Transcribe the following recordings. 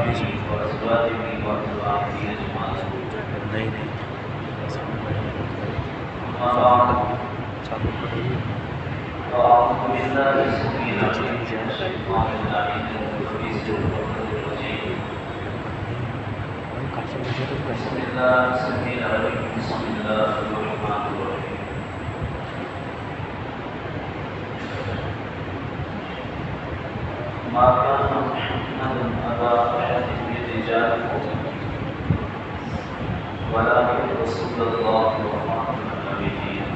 وأزواجه وذريته أجمعين. نہیں أما بعد فأعوذ بالله السميع العليم من الشيطان اللعين الرجيم. بسم الله السميع العليم. بسم الله الرحمن الرحيم. ما كان محمد أبا أحد من رجالكم ولكن رسول الله وخاتم النبيين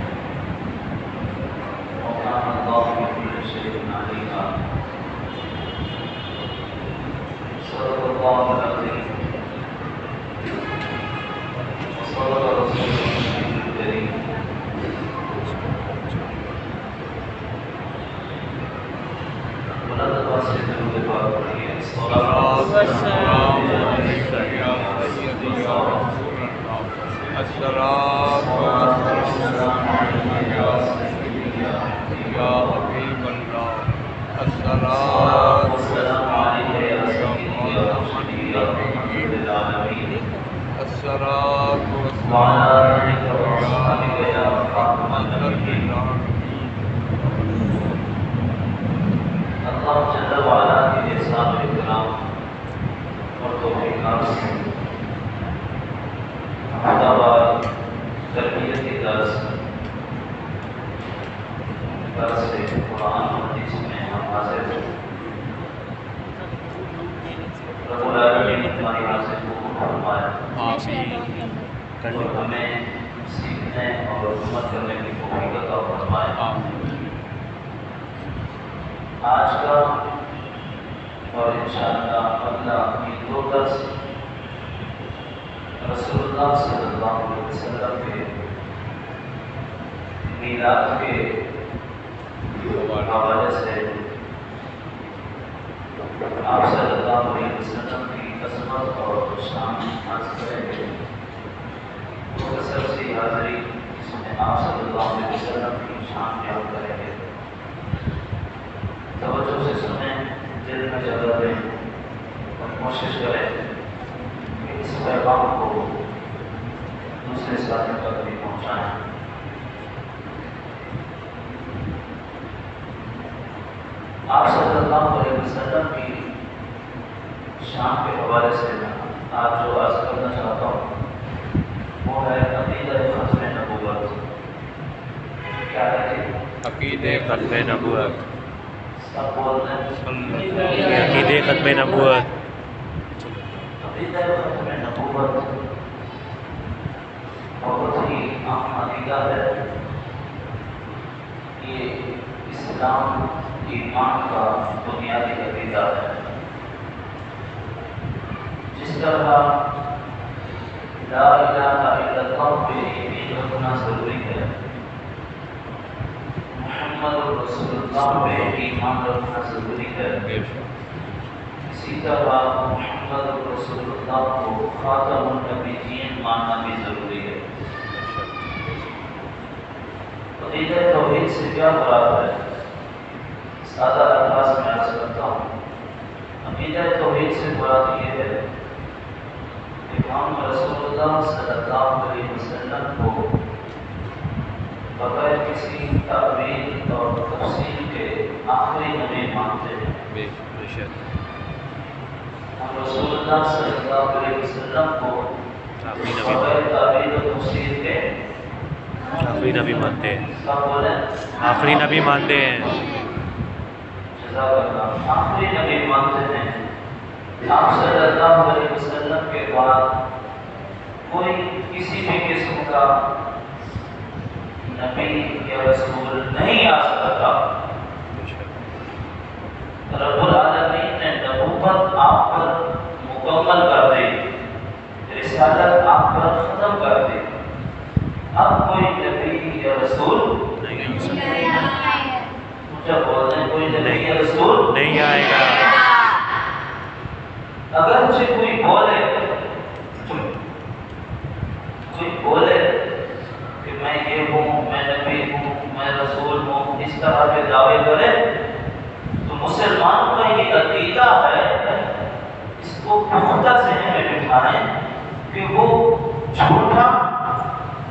وكان الله بكل شيء عليما. صدق الله العظيم وصدق رسوله الكريم. بلند سے درود پاک پڑھیے. السلام علیکم یا سیدی یا رسول اللہ. السلام علیکم یا سیدی یا حبیب اللہ. السلام علیکم یا سیدی یا رسول العالمین. السلام وعلی آلک وصحبک یا خاتم النبیین. اللہ جل وعلا کے احسان و اکرام اور توفیقات سے احمدآباد تربیتی درس قرآن و حدیث میں ہم حاضر ہیں. رب العالمین ہماری حاضر کو فرمائے اور ہمیں سیکھنے اور عمل کرنے کی توفیق عطا فرمائے. آج کا اور انشاءاللہ اگلا یہ دو درس رسول اللہ صلی اللہ علیہ وسلم کے میلاد کے حوالے سے آپ صلی اللہ علیہ وسلم کی عظمت اور شان عرض کریں گے. مختصر سی حاضری جس میں آپ صلی اللہ علیہ وسلم کی شان بیان کریں گے. توجہ سے سنیں، دل میں جگہ دیں اور کوشش کریں کہ اس پیغام کو دوسرے ساتھی تک بھی پہنچائیں. آپ صلی اللہ علیہ وسلم کی شان کے حوالے سے آج جو عرض کرنا چاہتا ہوں وہ ہے عقیدہ ختم نبوت. کیا ہے جی؟ عقیدہ ختم نبوت. سب بولتے ہیں عقیدہ ختم نبوت. عقیدہ ختم نبوت بہت ہی عام عقیدہ ہے. یہ اسلام ایمان کا بنیادی عقیدہ ہے. جس طرح لا الہ الا اللہ پہ یقین رکھنا ضروری ہے، محمد رسول اللہ پہ ایمان رکھنا ضروری ہے، اسی طرح محمد رسول اللہ کو خاتم النبیین ماننا بھی ضروری ہے. عقیدہ توحید سے کیا مراد ہے؟ سادہ الفاظ میں عرض کرتا ہوں. عقیدہ توحید سے مراد یہ ہے کہ ہم رسول اللہ صلی اللہ علیہ وسلم کو بغیر کسی تعویل اور تفصیل کے آخری نبی مانتے ہیں. ہم رسول اللہ صلی اللہ علیہ وسلم کو بغیر تعویل و تفصیل کے آخری نبی مانتے ہیں. سب بولیں آخری نبی مانتے ہیں. جزاک اللہ. آخری نبی مانتے ہیں. آپ صلی اللہ علیہ وسلم کے بعد کوئی کسی بھی قسم کا نبی یا رسول نہیں آ سکتا. رب العالمین نے نبوت آپ پر مکمل کر دی، رسالت آپ پر ختم کر دی. اب کوئی نبی یا رسول نہیں آ سکتا. مجھے بولنے کوئی نبی یا رسول نہیں آئے گا. اگر مجھے کوئی بولے کہ میں یہ ہوں، میں نبی ہوں، میں رسول ہوں، اس طرح کے دعوے کرے تو مسلمان کا یہ عقیدہ ہے، اس کو پختہ ذہن میں بٹھائیں کہ وہ جھوٹا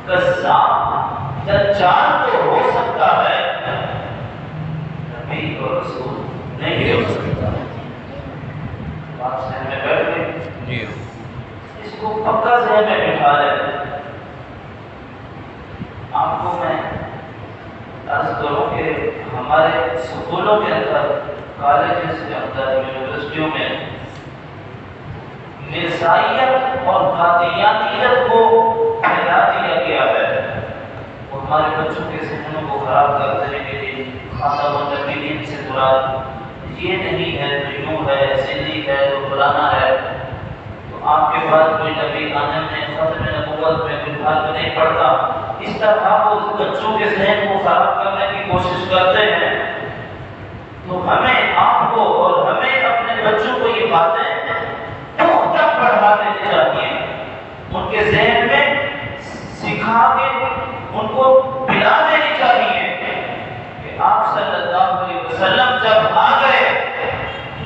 کذاب دجال تو ہو سکتا ہے، نبی اور رسول نہیں ہو سکتا۔ بات ذہن میں بیٹھ گئی؟ اس کو پکا ذہن میں بٹھا لیں۔ آپ کو میں عرض کروں کہ ہمارے سکولوں کے اندر، کالجز کے اندر، یونیورسٹیوں میں مرزائیت اور قادیانیت کو پھیلا دیا گیا ہے، اور ہمارے بچوں کے ذہنوں کو خراب کرتے ہیں کہ خاتم النبیین سے مراد یہ نہیں ہے، تو یوں ہے، زندگی ہے، تو فلانا ہے۔ تو آپ کے بعد کوئی نبی آنے میں ختم نبوت میں کوئی فرق نہیں پڑتا۔ اس طرح وہ بچوں کے ذہن کو خراب کرنے کی کوشش کرتے ہیں۔ تو ہمیں، آپ کو اور ہمیں اپنے بچوں کو یہ باتیں پختہ پڑھا دینی چاہیے، ان کے ذہن میں سکھا کے ان کو پلا دینی چاہیے کہ آپ صلی اللہ علیہ وسلم جب آ گئے،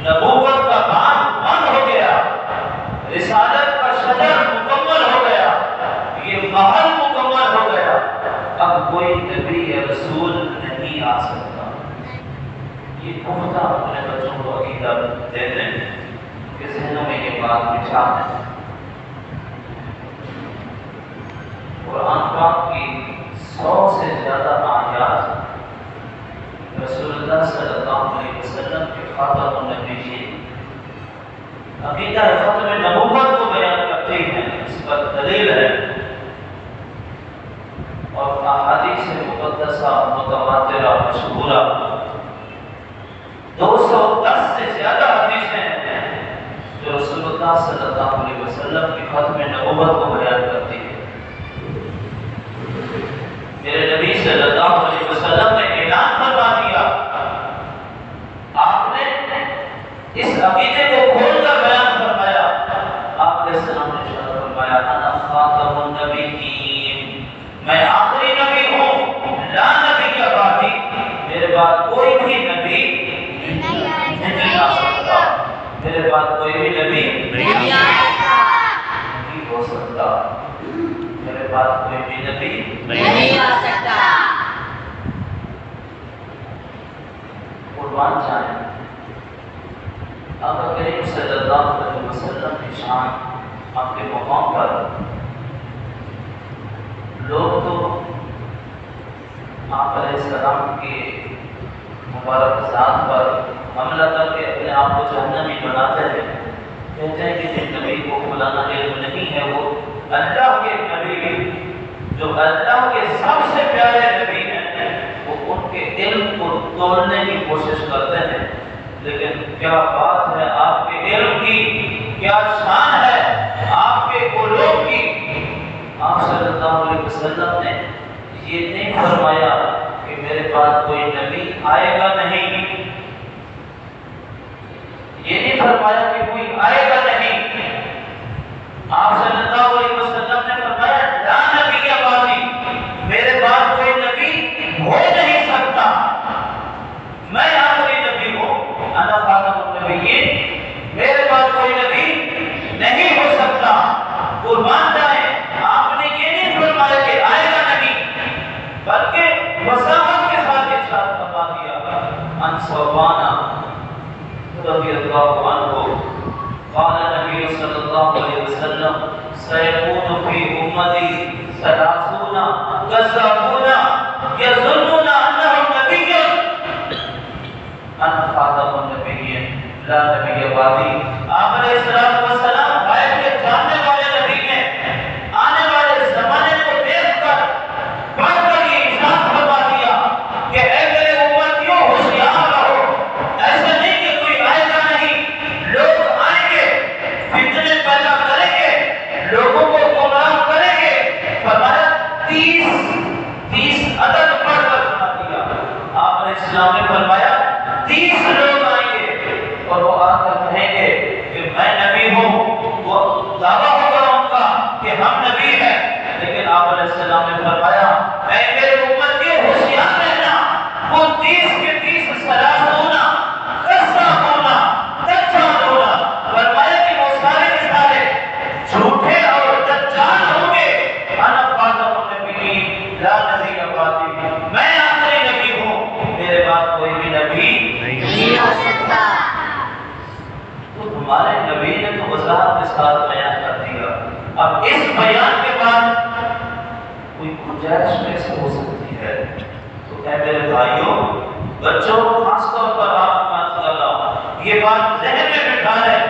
نبوت کا باب بند ہو گیا، رسالت کا شجر مکمل ہو گیا، یہ محل مکمل ہو گیا، اب کوئی نبی یا رسول نہیں آ سکتا۔ یہ پختہ اپنے بچوں کو عقیدہ دے دیں، ان کے ذہنوں میں یہ بات بچھا دیں۔ قرآن پاک کی 100 سے زیادہ آیات رسول اللہ صلی اللہ علیہ وسلم کے خاتم النبیین، عقیدہ ختم نبوت کو بیان کرتی ہیں، اس پر دلیل ہے، اور احادیث مقدسہ متواترہ مشہورہ 210 سے زیادہ حدیثیں ہیں جو رسول اللہ صلی اللہ علیہ وسلم کی ختم نبوت کو بیان کرتی ہیں۔ میرے نبی صلی اللہ علیہ وسلم نے اعلان فرما دیا، آپ نے اس عقیدے کو کھول کر بیان فرمایا۔ آپ علیہ السلام نے ارشاد فرمایا، انا خاتم النبیین، میں آخری نبی ہوں، لا نبی بعدی، میرے بعد کوئی بھی نبی نہیں آ سکتا، میرے بعد کوئی بھی نبی نہیں ہو سکتا، میرے بعد کوئی بھی نبی نہیں آ سکتا۔ قربان جائیں، آقا کریم صلی اللہ علیہ وسلم کی شان، آپ کے مقام پر لوگ تو آپ علیہ السلام کے مبارک ذات پر حملہ کر کے اپنے آپ کو جہنمی بناتے ہیں، کہتے ہیں کہ جن نبی کو فلانا علم نہیں ہے وہ اللہ کے نبی، جو اللہ کے سب سے پیارے نبی ہیں، وہ ان کے علم کو توڑنے کی کوشش کرتے ہیں۔ لیکن کیا بات ہے آپ کے علم کی، کیا شان ہے آپ کے علوم کی۔ آپ صلی اللہ علیہ وسلم نے یہ نہیں فرمایا کہ میرے پاس کوئی نبی آئے گا نہیں، یہ نہیں فرمایا کہ کوئی آئے گا نہیں۔ آپ صلی اللہ علیہ وسلم نے فرمایا، لا نبی بعدی، میرے بعد کوئی نبی ہو نہیں سکتا، میں آخری نبی ہوں، انا خاتم النبیین، میرے بعد کوئی نبی نہیں ہو سکتا۔ قربان جائیں، آپ نے یہ نہیں فرمایا کہ آئے گا نہیں، بلکہ وضاحت کے ساتھ ارشاد فرما دیا، ان ثوبان رضی اللہ عنہ قال نبی صلی اللہ علیہ وسلم، سيكون في أمتي 30 كذابون يظنون أنهم نبي، أنا خاتم النبيين لا نبي بعدي۔ آپ علیہ السلام غیب کے جاننے والے نبی ہیں، آنے والے زمانے کو دیکھ کر پڑھ کر یہ ارشاد فرما دیا کہ اے میرے امتیوں ہوشیار رہو، ایسا نہیں کہ کوئی آئے گا نہیں، لوگ آئیں گے، فتنے پیدا کریں گے، لوگوں کو گمراہ کریں گے۔ فرمایا 30 عدد پڑھ کر سنا دیا۔ آپ علیہ السلام نے فرمایا 30 لوگ آئیں گے اور وہ آ کر کہیں گے کہ میں نبی ہوں، وہ دعویٰ ہوگا ان کا کہ ہم نبی ہیں، لیکن آپ علیہ السلام نے فرمایا اے میرے امت کے ہوشیار رہنا، وہ 30 کے 30 سلاح ہونا، قصہ ہونا، تجھا ہونا، فرمایا کہ وہ لا نبی بعدی، میں آخری نبی ہوں، میرے بعد کوئی بھی نبی نہیں ہو سکتا۔ تو ہمارے نبی نے تو وضاحت کے ساتھ بیان کر دیا۔ اب اس بیان کے بعد کوئی گنجائش کیسے ہو سکتی ہے؟ تو اے میرے بھائیوں، بچوں، خاص طور پر آپ یہ بات ذہن میں بٹھا لیں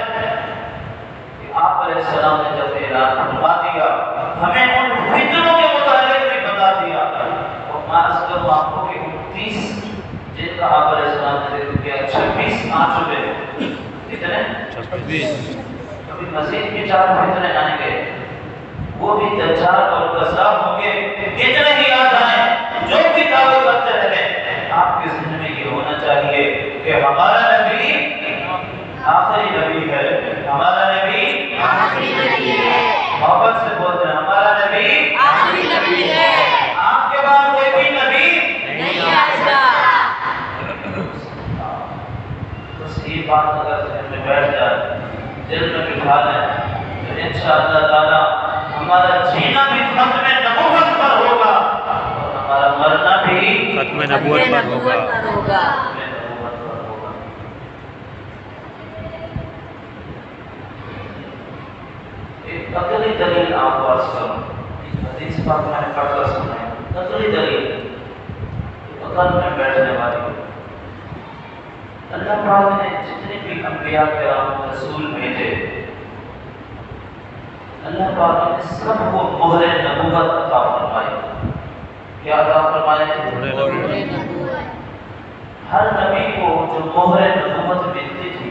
کہ آپ علیہ السلام نے جب اعلان فرما دیا، ہمیں ان فتنوں کے متعلق بھی بتا دیا، اور میں عرض کروں آپ کو کہ 29 جن کا آپ علیہ السلام نے ذکر کیا، 26 آ چکے ہیں۔ کتنے؟ 26۔ کبھی مزید بھی 4 فتنے آئیں گے، وہ بھی دجال اور کذاب ہوں گے، اتنے ہی یاد آئیں جو بھی دعوے کرتے رہے، آپ کے ذہن میں یہ ہونا چاہیے کہ ہمارا نبی آخری نبی ہے، ہمارا نبی آخری نبی ہے، محبت سے بولتے ہیں، ہمارا نبی آخری نبی ہے، آپ کے بعد کوئی بھی نبی نہیں آئے گا۔ بس یہ بات اگر ذہن میں بیٹھ جائے، دل میں بٹھا لیں، تو انشاءاللہ تعالی ہمارا جینا بھی ختم نبوت پر ہوگا، اور ہمارا مرنا بھی ختم نبوت پر ہوگا۔ ہوگا۔ ایک عقلی دلیل آپ کو عرض کروں، حدیث پاک میں نے پڑھ کر سنائی، عقلی دلیل عقل میں بیٹھنے والی۔ اللہ پاک نے جتنے بھی انبیاء کرام رسول بھیجے، اللہ پاک نے سب کو مہر نبوت عطا فرمائی۔ کیا عطا فرمائے؟ ہر نبی کو جو مہر نبوت ملتی تھی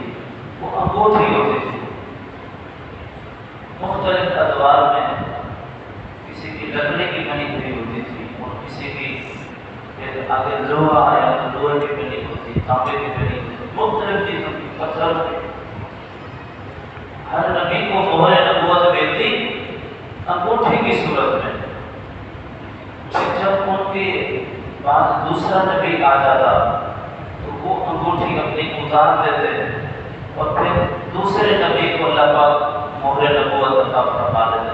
وہ انگوٹھی ہوتی تھی، مختلف ادوار میں، کسی کی لکڑی کی بنی ہوئی ہوتی تھی، اور کسی کی آگے لوہا آیا تو لوہے کی بنی ہوتی، تانبے کی بنی ہوتی، مختلف چیزوں کی، پتھر کی۔ ہر نبی کو مہر نبوت ملتی انگوٹھی کی صورت میں۔ جب ان کے بعد دوسرا نبی آ جاتا تو وہ انگوٹھی اپنی اتار دیتے، اور پھر دوسرے نبی کو اللہ پاک مہر نبوت عطا فرما دیتا۔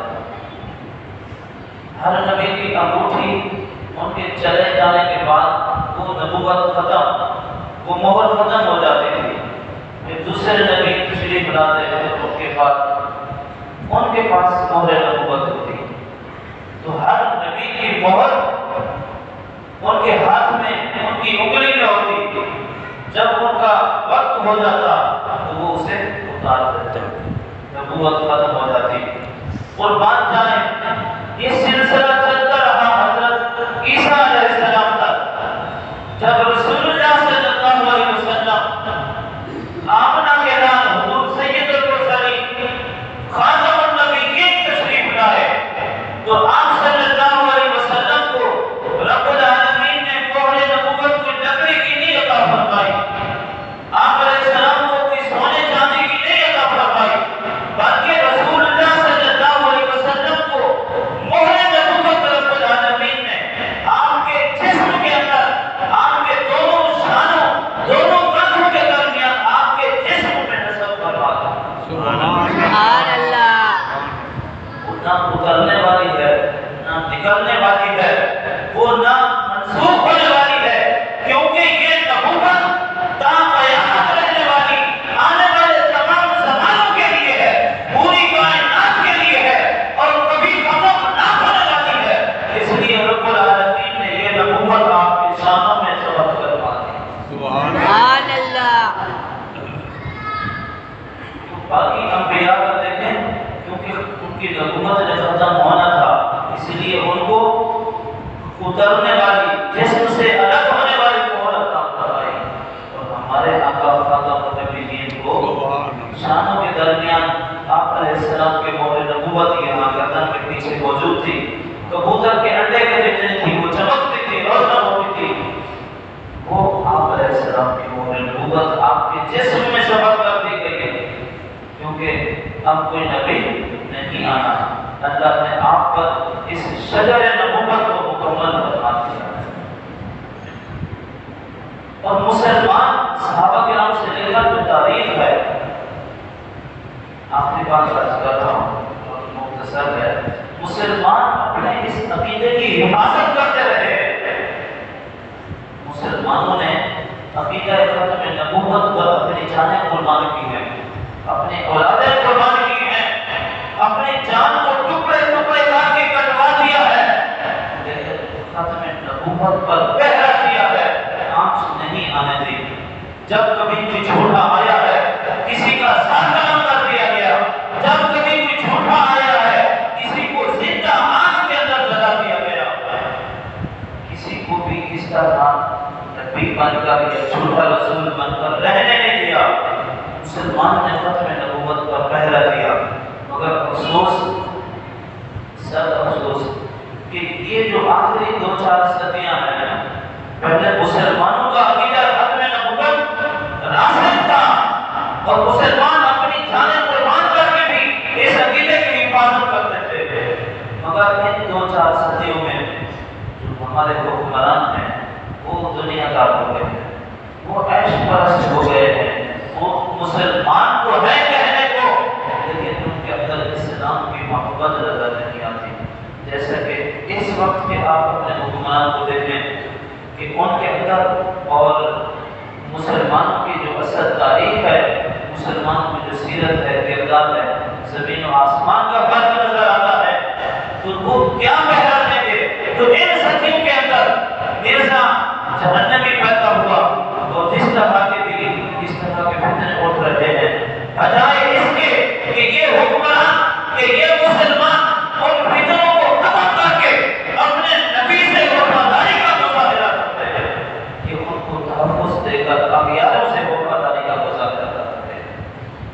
ہر نبی کی انگوٹھی ان کے چلے جانے کے بعد وہ نبوت ختم، وہ مہر ختم ہو جاتی تھی، پھر دوسرے نبی تشریف لاتے تھے، ان کے بعد ان کے پاس مہر نبوت ہوتی۔ تو ہر نبی کی مہر ان کے ہاتھ میں، ان کی انگلی میں ہوتی، جب ان کا وقت ہو جاتا تو وہ اسے اتار دیتے، نبوت ختم ہو جاتی۔ اور بات جائیں، یہ سلسلہ چلتا رہا حضرت عیسیٰ علیہ السلام تک، جب رسول اللہ صلی اللہ علیہ وسلم آمنہ کے نام حضور سید المرسلین خاتم النبیین تشریف لائے، تو آپ صلی اللہ علیہ وسلم کو رب العالمین نے مہر نبوت کی لکڑی کی نہیں عطا فرمائی، آپ علیہ السلام کو کوئی سونے چاندی کی نہیں عطا فرمائی، بلکہ رسول اللہ صلی اللہ علیہ وسلم کو مہر نبوت رب العالمین نے آپ کے جسم کے اندر، آپ کے دونوں شانوں، دونوں کندھوں کے درمیان، آپ کے جسم میں نصب کروا دی۔ سبحان اللہ۔ وہ نہ اترنے والی ہے، نہ نکلنے والی ہے، وہ نہ منسوخ ہونے والی ہے، کیونکہ یہ نبوت تا قیامت رہنے والی، آنے والے تمام زمانوں کے لیے ہے، پوری کائنات کے لیے ہے، اور کبھی ختم نہ ہونے والی ہے۔ اس لیے رب العالمین نے یہ نبوت آپ کے شانوں میں ثبت کروا دی۔ سبحان اللہ۔ باقی انبیاء کا دیکھیں، کیونکہ ان کی نبوت نے ختم ہونا تھا، اس لیے ان کو اترنے والی، جسم سے الگ ہونے والی مہر عطا فرمائی، اور ہمارے آقا خاتم النبیین کو شانوں کے درمیان آپ علیہ السلام کے مہر نبوت یہاں گردن کے پیچھے موجود تھی، کبوتر کے انڈے کے جتنی تھی، وہ چمکتی تھی، روشن ہوتی تھی، وہ آپ علیہ السلام کی مہر نبوت آپ کے جسم میں ثبت کر دی گئی ہے، کیونکہ اب کوئی نبی نہیں آنا، اللہ نے آپ پر اس شجر نبوت کو مکمل فرما دیا۔ اور مسلمان صحابہ کرام سے لے کر جو تاریخ ہے، آخری بات عرض کر رہا ہوں اور مختصر ہے، مسلمان اپنے اس عقیدے کی حفاظت کرتے مسلمانوں نے عقیدہ ختم نبوت پر اپنی جانیں قربان کی ہیں، اپنی اولادیں قربان کی ہیں، اپنی جان کو ٹکڑے ٹکڑے کر کے کٹوا دیا ہے، لیکن ختم نبوت پر پہرا دیا ہے، آنچ نہیں آنے دی۔ جب کبھی کوئی جھوٹا آیا ہے کسی کا سر قلم کر دیا گیا، جب کبھی کوئی جھوٹا آیا ہے کسی کو زندہ آگ کے اندر جلا دیا گیا، کسی کو بھی اس طرح نبی بن کر یا جھوٹا رسول بن کر رہنے نہیں دیا۔ مسلمان نے ختم نبوت پر پہرا دیا، مگر افسوس، سب افسوس کہ یہ جو آخری 2-4 صدیاں ہیں، پہلے مسلمانوں کا عقیدہ ختم نبوت راسخ تھا اور مسلمان اپنی جانیں قربان کر کے بھی اس عقیدے کی حفاظت کرتے تھے، مگر ان 2-4 صدیوں میں جو ہمارے حکمران ہیں وہ دنیا دار ہو گئے ہیں، وہ عیش پرست ہو گئے ہیں، وہ مسلمان تو ہے کہنے کو لیکن ان کے اندر اسلام کی محبت نظر نہیں آتی۔ جیسا کہ اس وقت کے آپ اپنے حکمران کو دیکھیں کہ ان کے اندر اور مسلمانوں کی جو اصل تاریخ ہے، مسلمانوں کی جو سیرت ہے، کردار ہے، زمین و آسمان کا فرق نظر آتا ہے۔ تو وہ کیا پہرا دیں گے تو ان صدیوں کے اندر مرزا جہنمی پیدا ہوا اور جس طرح کے بھی اس طرح کے فتنے اٹھ رہے ہیں، بجائے اس کے کہ یہ حکمران کہ یہ مسلمان ان فتنوں کو ختم کر کے اپنے نبی سے وفاداری کا مظاہرہ کرتے ہیں، یہ ان کو تحفظ دے کر اغیاروں سے وفاداری کا مظاہرہ کرتے ہیں۔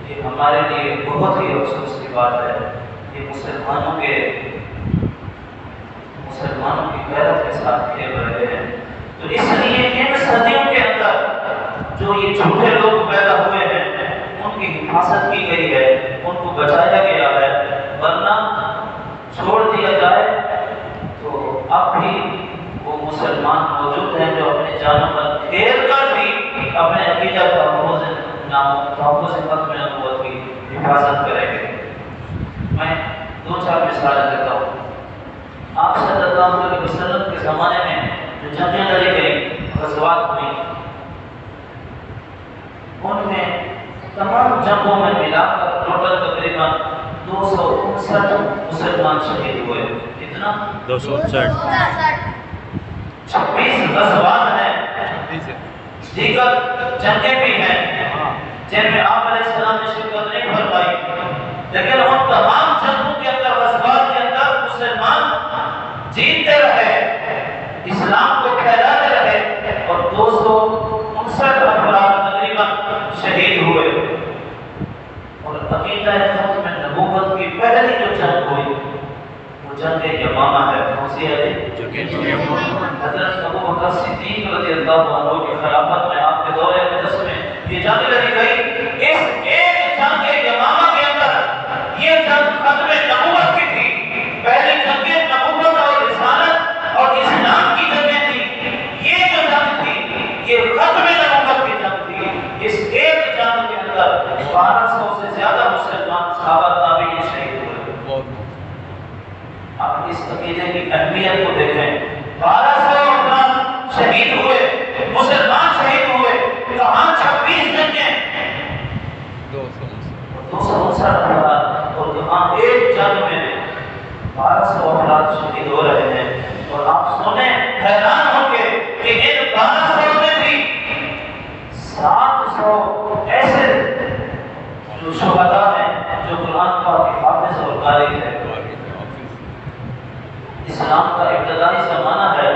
یہ ہمارے لیے بہت ہی افسوس کی بات ہے، یہ مسلمانوں کی غیرت کے ساتھ کھیل رہے ہیں۔ تو اس لیے ان صدیوں کے اندر جو یہ جھوٹے لوگ پیدا ہوئے ہیں ان کی حفاظت کی گئی ہے، ان کو بچایا گیا ہے، ورنہ چھوڑ دیا جائے تو اب بھی وہ مسلمان موجود ہیں جو اپنے جانوں پر کھیل کر بھی اپنے عقیدہ تحفظ ختم نبوت کی حفاظت کریں گے۔ میں 2-4 مثالیں دیتا ہوں۔ آپ صلی اللہ علیہ وسلم کے زمانے میں جو جنگیں لڑی گئی، غزوات ہوئی، ان میں تمام جنگوں میں ملا کر ٹوٹل تقریباً 259 مسلمان شہید ہوئے۔ کتنا؟ 259 26 غزوات ہیں، دیگر جنگیں بھی ہیں جن میں آپ علیہ السلام نے شرکت نہیں فرمائی، لیکن ان تمام جنگوں کے اندر، غزوات کے اندر مسلمان جیتتے رہے، اسلام کو پھیلاتے رہے اور 259 افراد تقریباً شہید ہوئے۔ اور عقیدہ ختم نبوت کی پہلی جو جنگ ہوئی وہ جنگ یمامہ ہے۔ کون سی ہے؟ حضرت ابو بکر صدیق رضی اللہ عنہ کی خلافت میں، آپ کے دور اقدس میں یہ جنگ لڑی گئی۔ اس ایک جنگ یمامہ کے اندر یہ جنگ ختم نبوت کی تھی۔ پہلی جنگ نبوت اور رسالت اور اسلام کی جنگیں تھی، یہ جو جنگ تھی یہ ختم نبوت کی جنگ تھی۔ اس ایک جنگ کے اندر 1200 سے زیادہ مسلمان صحابہ تابعین شہید ہوئے۔ آپ اس عقیدے کی اہمیت کو دیکھیں، 1200 افراد شہید ہوئے، مسلمان شہید ہوئے، کہاں 26 جنگیں، 259 افراد، اور کہاں ایک جنگ میں 1200 افراد شہید ہو رہے ہیں۔ اور آپ سنیں، حیران ہوں گے کہ ان 1200 میں بھی 700 ایسے جو شہداء ہیں جو قرآن پاک کے حافظ اور قاری ہیں۔ اسلام کا ابتدائی زمانہ ہے،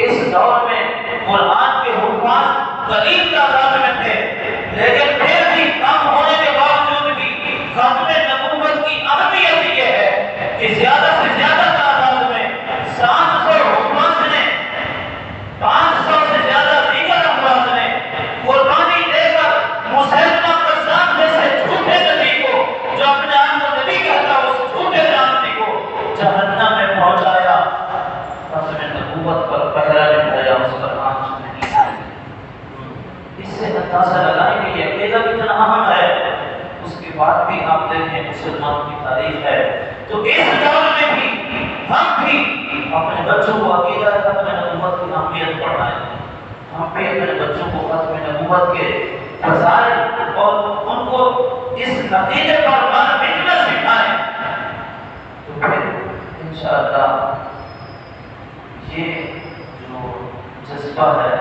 اس دور میں قرآن کے حفاظ قلیل تعداد میں تھے، لیکن پھر بھی کم ہونے کے باوجود بھی ختم نبوت کی اہمیت یہ ہے کہ زیادہ سے زیادہ تعداد میں 700 حفاظ نے، 500 سے زیادہ دیگر افراد نے قربانی دے کر مسلمہ قذاب جیسے جھوٹے نبی کو، جو اپنے آپ کو نبی کہتا اس جھوٹے نبی کو جہنم میں پہنچایا۔ ختم نبوت پر پہرا نبھایا، اس پر آنچ نہیں آئی۔ اس سے اندازہ لگائیں کہ یہ عقیدہ کتنا اہم ہے۔ اس کے بعد بھی آپ دیکھیں مسلمانوں کی تاریخ ہے، تو اس دور میں بھی ہم بھی اپنے بچوں کو عقیدہ ختم نبوت کی اہمیت پڑھائیں، ہم بھی اپنے بچوں کو ختم نبوت کے فضائل اور ان کو اس نتیجے پر ماننا سکھائیں، تو پھر انشاءاللہ یہ جو جذبہ ہے،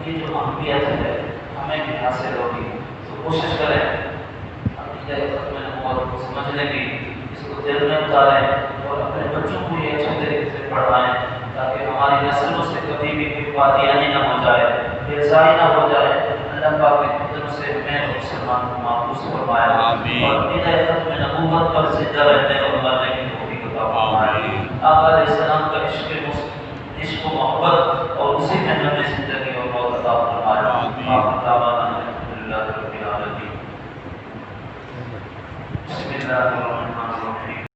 یہ جو اہمیت ہے، ہمیں بھی حاصل ہوگی۔ تو کوشش کریں عقیدہ ختم نبوت کو سمجھنے کی، اس کو دل میں اتاریں اور اپنے بچوں کو یہ اچھے طریقے سے پڑھائیں، تاکہ ہماری نسلوں سے کبھی بھی کوئی قادیانی نہ ہو جائے، بیزائی نہ ہو جائے۔ اللہ پاک کے فضل سے ہمیں اور مسلمان کو محفوظ فرمائے اور عقیدہ ختم نبوت پر زندہ رہنے اور مرنے کی توفیق عطا فرمائے۔ آقا علیہ السلام کا عشق و محبت اور اسی میں ہمیں زندگی اور موت عطا فرمائے۔ آخر دعوانا الحمدللہ رب العالمین۔ بسم اللہ الرحمن الرحیم۔